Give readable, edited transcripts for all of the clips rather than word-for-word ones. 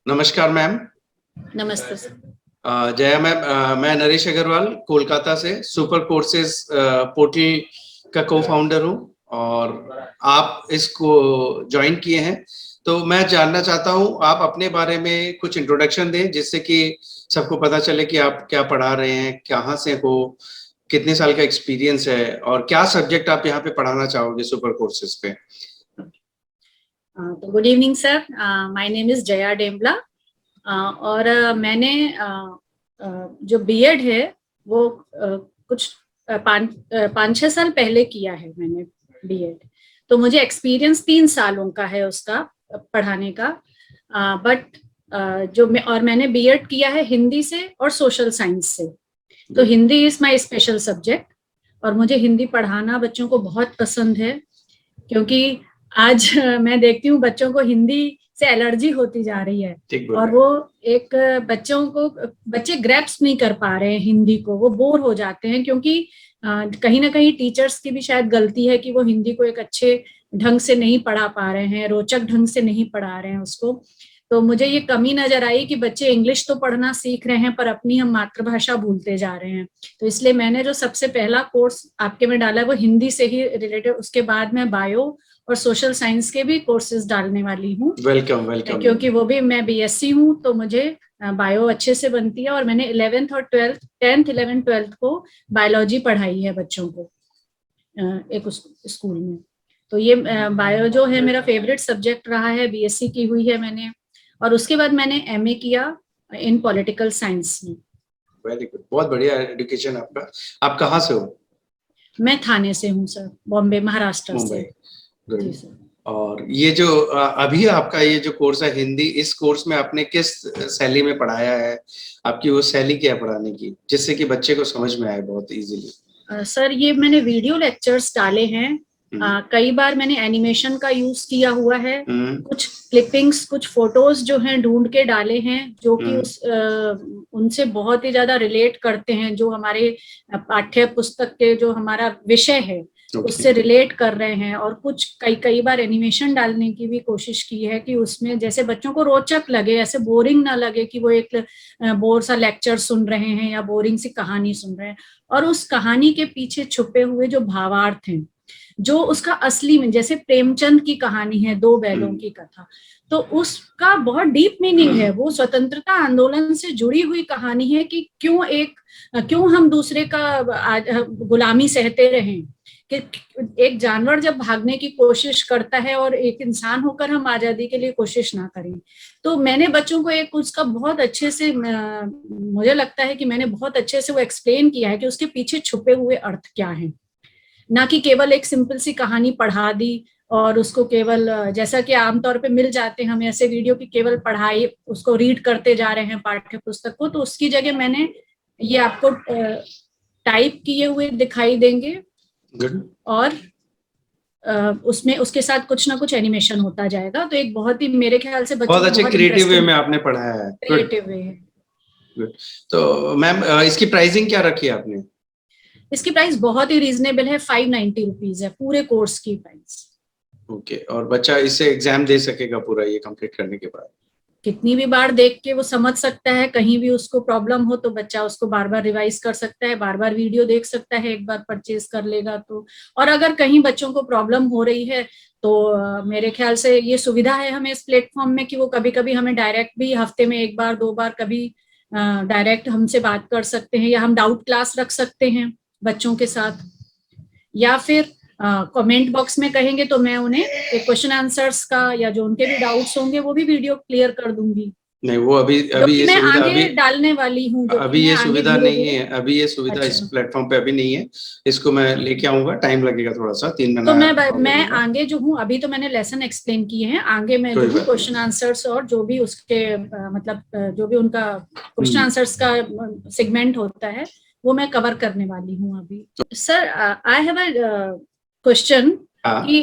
नमस्कार मैम। नमस्ते sir. Jaya ma'am, मैं नरेश अग्रवाल कोलकाता से सुपर कोर्सेज पोर्टल का को फाउंडर हूँ और आप इसको ज्वाइन किए हैं। तो मैं जानना चाहता हूँ आप अपने बारे में कुछ इंट्रोडक्शन दें जिससे कि सबको पता चले कि आप क्या पढ़ा रहे हैं, कहाँ से हो, कितने साल का एक्सपीरियंस है और क्या सब्जेक्ट आप यहाँ पे पढ़ाना चाहोगे सुपर कोर्सेज पे। तो good evening sir, my name is Jaya Dembla. और मैंने जो बीएड है वो कुछ 5-6 साल पहले किया है मैंने बीएड। तो मुझे एक्सपीरियंस 3 सालों का है उसका पढ़ाने का। बट मैंने बीएड किया है हिंदी से और सोशल साइंस से। तो Hindi is my special subject और मुझे हिंदी पढ़ाना बच्चों को बहुत पसंद है, क्योंकि आज मैं देखती हूँ बच्चों को हिंदी से एलर्जी होती जा रही है और वो एक बच्चे ग्रैप्स नहीं कर पा रहे हैं हिंदी को, वो बोर हो जाते हैं, क्योंकि कहीं ना कहीं टीचर्स की भी शायद गलती है कि वो हिंदी को एक अच्छे ढंग से नहीं पढ़ा पा रहे हैं, रोचक ढंग से नहीं पढ़ा रहे हैं उसको। तो मुझे ये कमी नजर आई कि बच्चे इंग्लिश तो पढ़ना सीख रहे हैं पर अपनी हम मातृभाषा भूलते जा रहे हैं। तो इसलिए मैंने जो सबसे पहला कोर्स आपके में डाला है वो हिंदी से ही रिलेटेड, उसके बाद मैं बायो और सोशल साइंस के भी कोर्सेज डालने वाली हूँ। Welcome welcome. क्योंकि वो भी मैं बीएससी हूँ तो मुझे बायो अच्छे से बनती है और मैंने 11th और 12th 10th 11th 12th को बायोलॉजी पढ़ाई है बच्चों को एक स्कूल में। तो ये बायो जो है मेरा फेवरेट सब्जेक्ट रहा है, बीएससी की हुई है मैंने। और उसके बाद मैंने एमए किया इन पॉलिटिकल साइंस में। वेरी गुड, बहुत बढ़िया एजुकेशन आपका। आप कहाँ से हो? मैं थाने से हूँ सर, बॉम्बे महाराष्ट्र से। जी सर। और ये जो अभी आपका ये जो कोर्स है हिंदी, इस कोर्स में आपने किस शैली में पढ़ाया है? आपकी वो शैली क्या है पढ़ाने की जिससे कि बच्चे को समझ में आए बहुत इजीली? सर ये मैंने वीडियो लेक्चर्स डाले हैं। कई बार मैंने एनिमेशन का यूज किया हुआ है। कुछ क्लिपिंग्स, कुछ फोटोज जो हैं ढूंढ के डाले हैं जो कि उनसे बहुत ही ज्यादा रिलेट करते हैं, जो हमारे पाठ्य पुस्तक के जो हमारा विषय है उससे रिलेट कर रहे हैं। और कुछ कई बार एनिमेशन डालने की भी कोशिश की है कि उसमें जैसे बच्चों को रोचक लगे, ऐसे बोरिंग ना लगे कि वो एक बोर सा लेक्चर सुन रहे हैं या बोरिंग सी कहानी सुन रहे हैं। और उस कहानी के पीछे छुपे हुए जो भावार्थ हैं, जो उसका असली में, जैसे प्रेमचंद की कहानी है दो बैलों की कथा, तो उसका बहुत डीप मीनिंग है। वो स्वतंत्रता आंदोलन से जुड़ी हुई कहानी है कि क्यों हम दूसरे का गुलामी सहते रहें, कि एक जानवर जब भागने की कोशिश करता है और एक इंसान होकर हम आजादी के लिए कोशिश ना करें। तो मैंने बच्चों को एक उसका बहुत अच्छे से, मुझे लगता है कि मैंने बहुत अच्छे से वो एक्सप्लेन किया है कि उसके पीछे छुपे हुए अर्थ क्या हैं, ना कि केवल एक सिंपल सी कहानी पढ़ा दी और उसको केवल, जैसा कि आमतौर पे मिल जाते हैं हमें ऐसे वीडियो की, केवल पढ़ाई उसको रीड करते जा रहे हैं पाठ्य पुस्तक को। तो उसकी जगह मैंने ये आपको टाइप किए हुए दिखाई देंगे और उसमें उसके साथ कुछ ना कुछ एनिमेशन होता जाएगा। तो एक बहुत ही, मेरे ख्याल से बच्चों बहुत अच्छे क्रिएटिव वे में आपने पढ़ाया है। क्रिएटिव वे है। तो मैम इसकी प्राइसिंग क्या रखी है आपने? इसकी प्राइस बहुत ही रीजनेबल है, 590 रुपीज है पूरे कोर्स की प्राइस। ओके, और बच्चा इससे एग्जाम दे सकेगा पूरा ये कंप्लीट करने के बाद? कितनी भी बार देख के वो समझ सकता है, कहीं भी उसको प्रॉब्लम हो तो बच्चा उसको बार बार रिवाइज कर सकता है, बार बार वीडियो देख सकता है, एक बार परचेज कर लेगा तो। और अगर कहीं बच्चों को प्रॉब्लम हो रही है तो मेरे ख्याल से ये सुविधा है हमें इस प्लेटफॉर्म में कि वो कभी कभी हमें डायरेक्ट भी हफ्ते में एक बार दो बार कभी डायरेक्ट हमसे बात कर सकते हैं, या हम डाउट क्लास रख सकते हैं बच्चों के साथ, या फिर कमेंट बॉक्स में कहेंगे तो मैं उन्हें एक क्वेश्चन आंसर्स का या जो उनके भी डाउट्स होंगे वो भी वीडियो क्लियर कर दूंगी। नहीं, वो अभी ये मैं सुविधा आगे डालने वाली हूँ, अभी ये सुविधा नहीं है, अभी ये सुविधा इस प्लेटफॉर्म पे अभी नहीं है। इसको मैं लेके आऊंगा, टाइम लगेगा थोड़ा सा, 3 महीना। तो मैं आगे जो हूँ, अभी तो मैंने लेसन एक्सप्लेन किए हैं, आगे मैं जो भी क्वेश्चन आंसर्स और जो भी उसके मतलब जो भी उनका क्वेश्चन आंसर्स का सेगमेंट होता है वो मैं कवर करने वाली हूँ अभी। Sir I have a question कि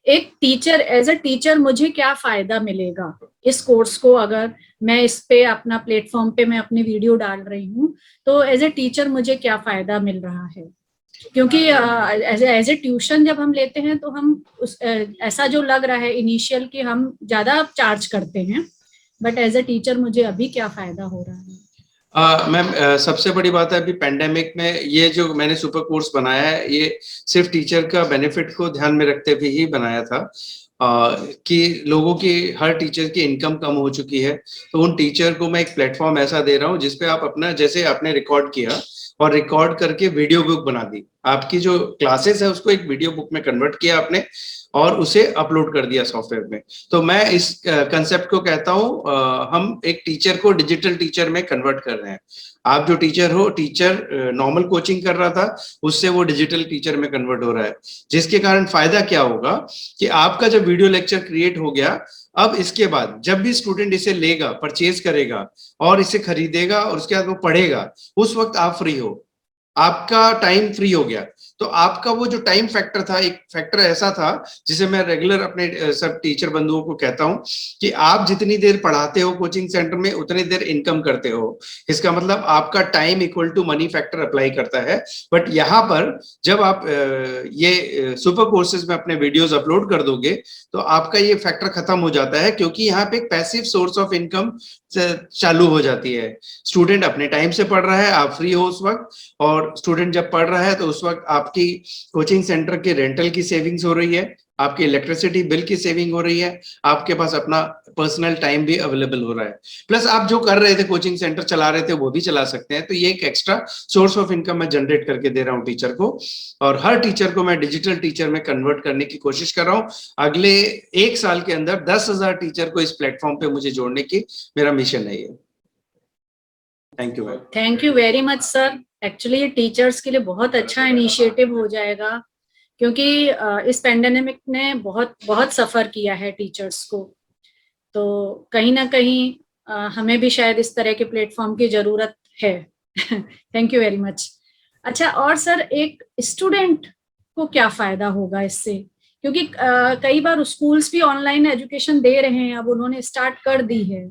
एक टीचर, एज अ टीचर मुझे क्या फायदा मिलेगा इस कोर्स को, अगर मैं इस पे अपना प्लेटफॉर्म पे मैं अपनी वीडियो डाल रही हूँ तो एज ए टीचर मुझे क्या फायदा मिल रहा है? क्योंकि एज ए ट्यूशन जब हम लेते हैं तो हम ऐसा जो लग रहा है इनिशियल कि हम ज्यादा चार्ज करते हैं, बट एज अ टीचर मुझे अभी क्या फायदा हो रहा है? मैम सबसे बड़ी बात है अभी पेंडेमिक में ये जो मैंने सुपर कोर्स बनाया है ये सिर्फ टीचर का बेनिफिट को ध्यान में रखते हुए ही बनाया था कि लोगों की हर टीचर की इनकम कम हो चुकी है, तो उन टीचर को मैं एक प्लेटफॉर्म ऐसा दे रहा हूँ जिसपे आप अपना, जैसे आपने रिकॉर्ड किया और रिकॉर्ड करके वीडियो बुक बना दी, आपकी जो क्लासेस है उसको एक वीडियो बुक में कन्वर्ट किया आपने और उसे अपलोड कर दिया सॉफ्टवेयर में। तो मैं इस कंसेप्ट को कहता हूँ हम एक टीचर को डिजिटल टीचर में कन्वर्ट कर रहे हैं। आप जो टीचर हो, टीचर नॉर्मल कोचिंग कर रहा था, उससे वो डिजिटल टीचर में कन्वर्ट हो रहा है, जिसके कारण फायदा क्या होगा कि आपका जब वीडियो लेक्चर क्रिएट हो गया, अब इसके बाद जब भी स्टूडेंट इसे लेगा, परचेज करेगा और इसे खरीदेगा और उसके बाद वो पढ़ेगा, उस वक्त आप फ्री हो, आपका टाइम फ्री हो गया। तो आपका वो जो टाइम फैक्टर था, एक फैक्टर ऐसा था जिसे मैं रेगुलर अपने सब टीचर बंधुओं को कहता हूं कि आप जितनी देर पढ़ाते हो कोचिंग सेंटर में उतनी देर इनकम करते हो। इसका मतलब आपका time equal to money factor apply करता है। बट यहाँ पर जब आप ये सुपर कोर्सेज में अपने वीडियोस अपलोड कर दोगे तो आपका ये फैक्टर खत्म हो जाता है, क्योंकि यहाँ पे एक पैसिव सोर्स ऑफ इनकम चालू हो जाती है। स्टूडेंट अपने टाइम से पढ़ रहा है, आप फ्री हो उस वक्त, और स्टूडेंट जब पढ़ रहा है तो उस वक्त आपकी कोचिंग सेंटर के रेंटल की सेविंग्स हो रही है, आपकी इलेक्ट्रिसिटी बिल की सेविंग हो रही है, आपके पास अपना पर्सनल टाइम भी अवेलेबल हो रहा है, प्लस आप जो कर रहे थे, कोचिंग सेंटर चला रहे थे, वो भी चला सकते हैं। तो ये एक एक्स्ट्रा सोर्स ऑफ इनकम मैं जनरेट करके दे रहा हूँ टीचर को, और हर टीचर को मैं डिजिटल टीचर में कन्वर्ट करने की कोशिश कर रहा हूँ। अगले 1 साल के अंदर 10,000 टीचर को इस प्लेटफॉर्म पे मुझे जोड़ने की मेरा मिशन है ये। Thank you ma'am. Thank you very much sir. Actually ये टीचर्स के लिए बहुत अच्छा इनिशिएटिव हो जाएगा, क्योंकि इस पेंडेमिक ने बहुत बहुत सफर किया है टीचर्स को, तो कहीं ना कहीं हमें भी शायद इस तरह के प्लेटफॉर्म की जरूरत है। Thank you very much. अच्छा, और सर एक स्टूडेंट को क्या फायदा होगा इससे, क्योंकि कई बार स्कूल्स भी ऑनलाइन एजुकेशन दे रहे हैं, अब उन्होंने स्टार्ट कर दी है,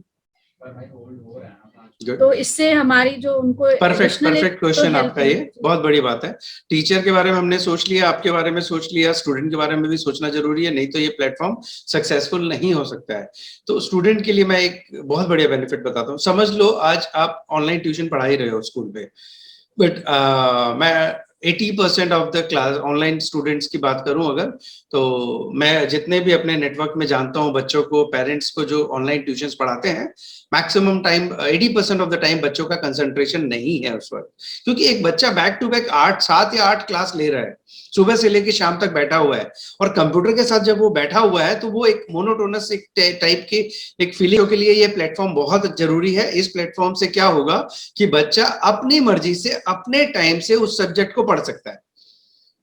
तो इससे हमारी जो उनको परफेक्ट क्वेश्चन आपका, ये बहुत बड़ी बात है। टीचर के बारे में हमने सोच लिया, आपके बारे में सोच लिया, स्टूडेंट के बारे में भी सोचना जरूरी है, नहीं तो ये प्लेटफॉर्म सक्सेसफुल नहीं हो सकता है। तो स्टूडेंट के लिए मैं एक बहुत बढ़िया बेनिफिट बताता हूँ। समझ लो आज आप ऑनलाइन ट्यूशन पढ़ा ही रहे हो स्कूल में, बट मैं 80% of the class online students की बात करूं अगर, तो मैं जितने भी अपने नेटवर्क में जानता हूं बच्चों को, पेरेंट्स को जो ऑनलाइन ट्यूशंस पढ़ाते हैं, maximum time 80% of the time बच्चों का कंसंट्रेशन नहीं है उस वक्त, क्योंकि एक बच्चा बैक टू बैक 7 या 8 क्लास ले रहा है, सुबह से लेकर शाम तक बैठा हुआ है, और कंप्यूटर के साथ जब वो बैठा हुआ है तो वो एक मोनोटोनस एक टाइप की एक फीलिंग के लिए ये प्लेटफॉर्म बहुत जरूरी है। इस प्लेटफॉर्म से क्या होगा कि बच्चा अपनी मर्जी से अपने टाइम से उस सब्जेक्ट को पढ़ सकता है।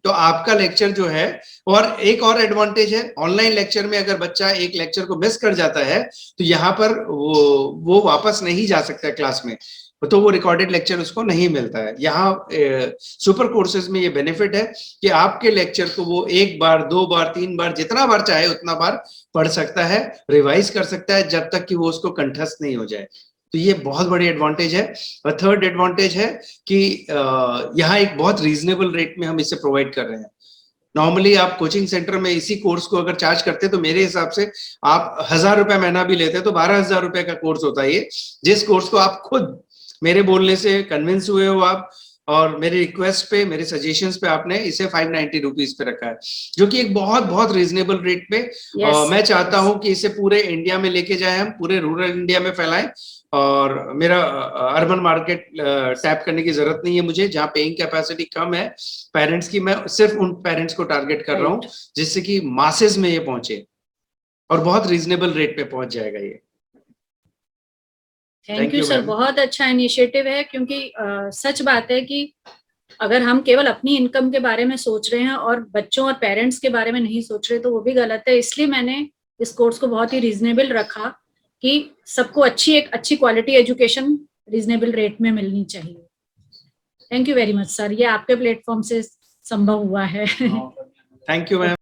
तो आपका लेक्चर जो है, और एक और एडवांटेज है, ऑनलाइन लेक्चर में अगर बच्चा एक लेक्चर को मिस कर जाता है तो यहाँ पर वो वापस नहीं जा सकता क्लास में, तो वो रिकॉर्डेड लेक्चर उसको नहीं मिलता है। यहाँ सुपर कोर्सेज में ये बेनिफिट है कि आपके लेक्चर को वो 1 बार 2 बार 3 बार जितना बार चाहे उतना बार पढ़ सकता है, रिवाइज कर सकता है, जब तक कि वो उसको कंठस्थ नहीं हो जाए। तो ये बहुत बड़ी एडवांटेज है। और थर्ड एडवांटेज है कि यहाँ एक बहुत रीजनेबल रेट में हम इसे प्रोवाइड कर रहे हैं। नॉर्मली आप कोचिंग सेंटर में इसी कोर्स को अगर चार्ज करते तो मेरे हिसाब से आप 1,000 रुपए महीना भी लेते तो 12,000 रुपए का कोर्स होता है ये, जिस कोर्स को आप खुद मेरे बोलने से कन्विंस हुए हो आप, और मेरे रिक्वेस्ट पे, मेरे सजेशंस पे आपने इसे 590 रुपीज पे रखा है, जो कि एक बहुत बहुत रीजनेबल रेट पे। मैं चाहता हूं कि इसे पूरे इंडिया में लेके जाए, हम पूरे रूरल इंडिया में फैलाएं, और मेरा अर्बन मार्केट टैप करने की जरूरत नहीं है मुझे, जहाँ पेइंग कैपेसिटी कम है पेरेंट्स की। मैं सिर्फ उन पेरेंट्स को टारगेट कर रहा हूँ जिससे कि मासेस में ये पहुंचे, और बहुत रीजनेबल रेट पे पहुंच जाएगा ये। थैंक यू सर, बहुत अच्छा इनिशिएटिव है, क्योंकि सच बात है कि अगर हम केवल अपनी इनकम के बारे में सोच रहे हैं और बच्चों और पेरेंट्स के बारे में नहीं सोच रहे तो वो भी गलत है। इसलिए मैंने इस कोर्स को बहुत ही रीजनेबल रखा कि सबको एक अच्छी क्वालिटी एजुकेशन रीजनेबल रेट में मिलनी चाहिए। Thank you very much sir, ये आपके प्लेटफॉर्म से संभव हुआ है। Thank you ma'am.